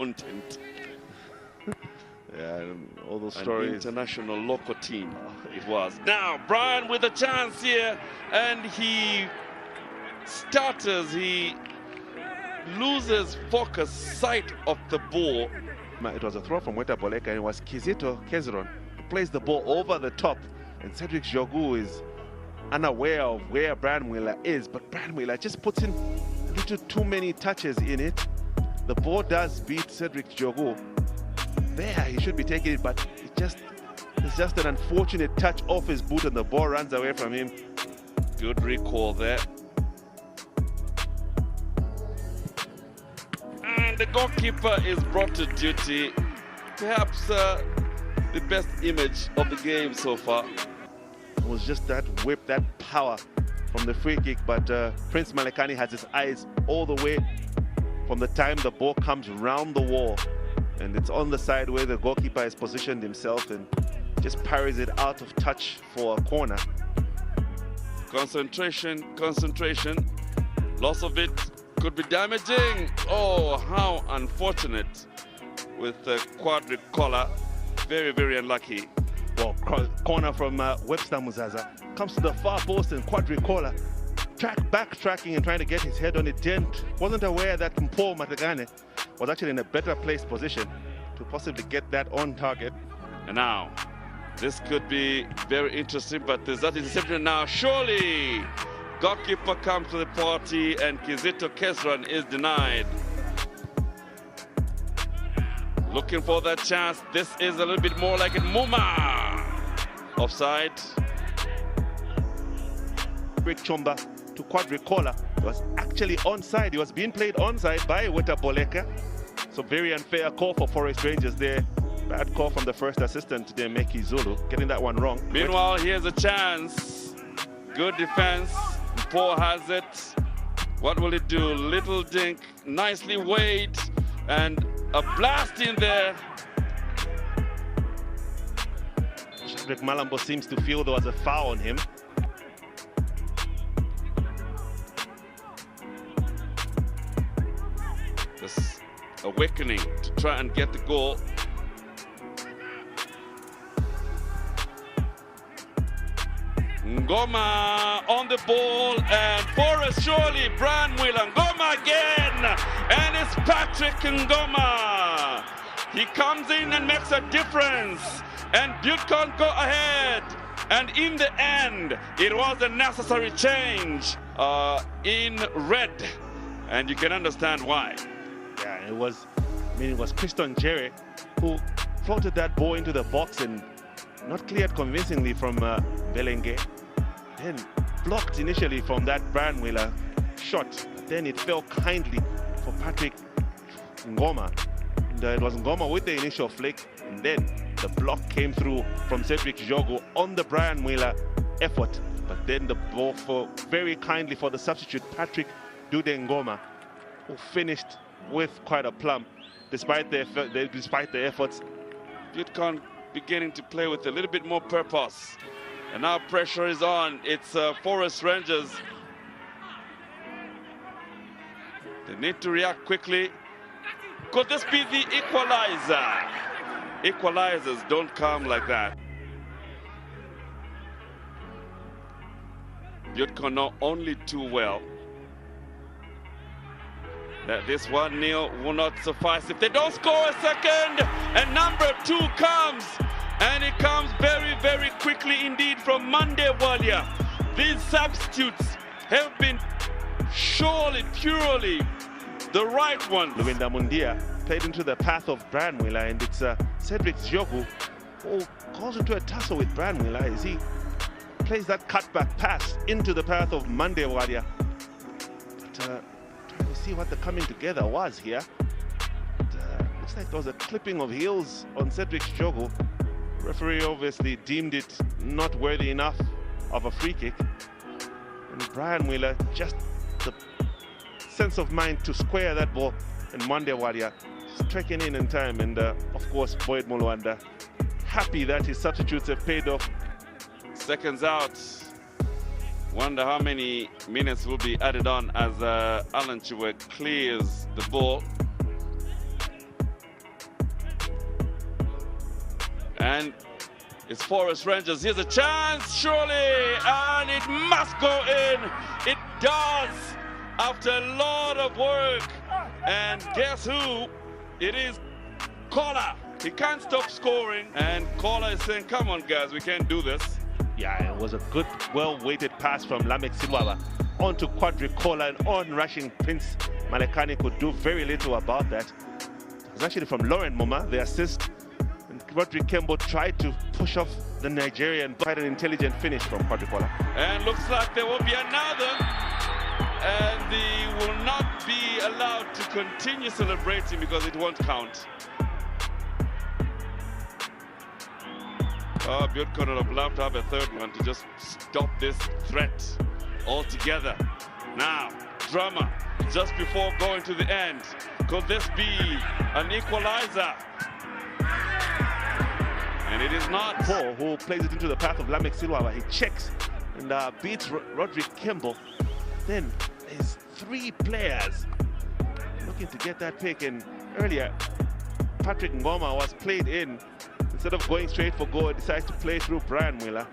content. Yeah, all those stories. An international local team it was. Now, Brian with a chance here, and he stutters, he loses focus, sight of the ball. It was a throw from Bwalya, and it was Kizito Kezron who plays the ball over the top, and Cedric Jogu is unaware of where Brian Bwalya is, but Brian Bwalya just puts in a little too many touches in it. The ball does beat Cedric Jogu. There, he should be taking it, but it's just an unfortunate touch off his boot, and the ball runs away from him. Good recall there. And the goalkeeper is brought to duty. Perhaps the best image of the game so far. It was just that whip, that power from the free kick, but Prince Malekani has his eyes all the way from the time the ball comes round the wall, and it's on the side where the goalkeeper has positioned himself, and just parries it out of touch for a corner. Concentration. Loss of it could be damaging. Oh, how unfortunate with Quadri Kola. Very, very unlucky. Well, corner from Webster Muzaza. Comes to the far post, and Quadri Kola backtracking and trying to get his head on it. Wasn't aware that Mpo Matagane was actually in a better placed position to possibly get that on target. And now, this could be very interesting, but there's that interception now. Surely, goalkeeper comes to the party, and Kizito Kezron is denied. Looking for that chance. This is a little bit more like it. Ngoma offside. Break Chomba to Quadri Kola. It was actually onside. He was being played onside by Bwalya. So very unfair call for Forest Rangers there. Bad call from the first assistant, Meki Zulu, getting that one wrong. Meanwhile, here's a chance. Good defense. Paul has it. What will it do? Little dink, nicely weighed, and a blast in there. Shadrack Malambo seems to feel there was a foul on him. This awakening to try and get the goal. Ngoma on the ball, and Forrest surely, Brian Bwalya, Ngoma again, and it's Patrick Ngoma. He comes in and makes a difference, and Buildcon go ahead, and in the end, it was a necessary change in red, and you can understand why. Yeah, it was Christon Jerry who floated that ball into the box and not cleared convincingly from Belenge. Then blocked initially from that Brian Bwalya shot. Then it fell kindly for Patrick Ngoma. And, it was Ngoma with the initial flick, and then the block came through from Cedric Jogu on the Brian Bwalya effort. But then the ball very kindly for the substitute Patrick Ngoma, who finished with quite a plumb despite the efforts. Buildcon beginning to play with a little bit more purpose. And now pressure is on. It's Forest Rangers. They need to react quickly. Could this be the equalizer? Equalizers don't come like that. Buildcon know only too well that this 1-0 will not suffice if they don't score a second, and number 2 comes, and it comes very, very quickly indeed from Bwalya. These substitutes have been surely, purely the right ones. Luwinda Mundia played into the path of Brian Bwalya, and it's Cedric Jogu who calls into a tussle with Brian Bwalya as he plays that cutback pass into the path of Bwalya. But trying to see what the coming together was here. Looks like there was a clipping of heels on Cedric Jogu. Referee obviously deemed it not worthy enough of a free kick. And Brian Bwalya, just the sense of mind to square that ball, and Bwalya just trekking in time, and of course Boyd Mulwanda happy that his substitutes have paid off. Seconds out. Wonder how many minutes will be added on as Alan Chiwe clears the ball. And it's Forest Rangers. Here's a chance, surely, and it must go in. It does, after a lot of work. And guess who? It is Kola. He can't stop scoring, and Kola is saying, come on, guys, we can't do this. Yeah, it was a good, well-weighted pass from Lamek Silwaba onto Quadri, Kola, and on-rushing Prince Malekani could do very little about that. It was actually from Lauren Ngoma, the assist. And Quadri Kembo tried to push off the Nigerian, but had an intelligent finish from Quadri Kola. And looks like there will be another, and they will not be allowed to continue celebrating because it won't count. Buildcon would have loved to have a third one to just stop this threat altogether. Now, drama just before going to the end. Could this be an equalizer? And it is not. Paul, who plays it into the path of Lamek Silwaba, he checks and beats Roderick Kembo. Then there's three players looking to get that pick, and earlier Patrick Ngoma was played in. Instead of going straight for goal, decides to play through Bwalya.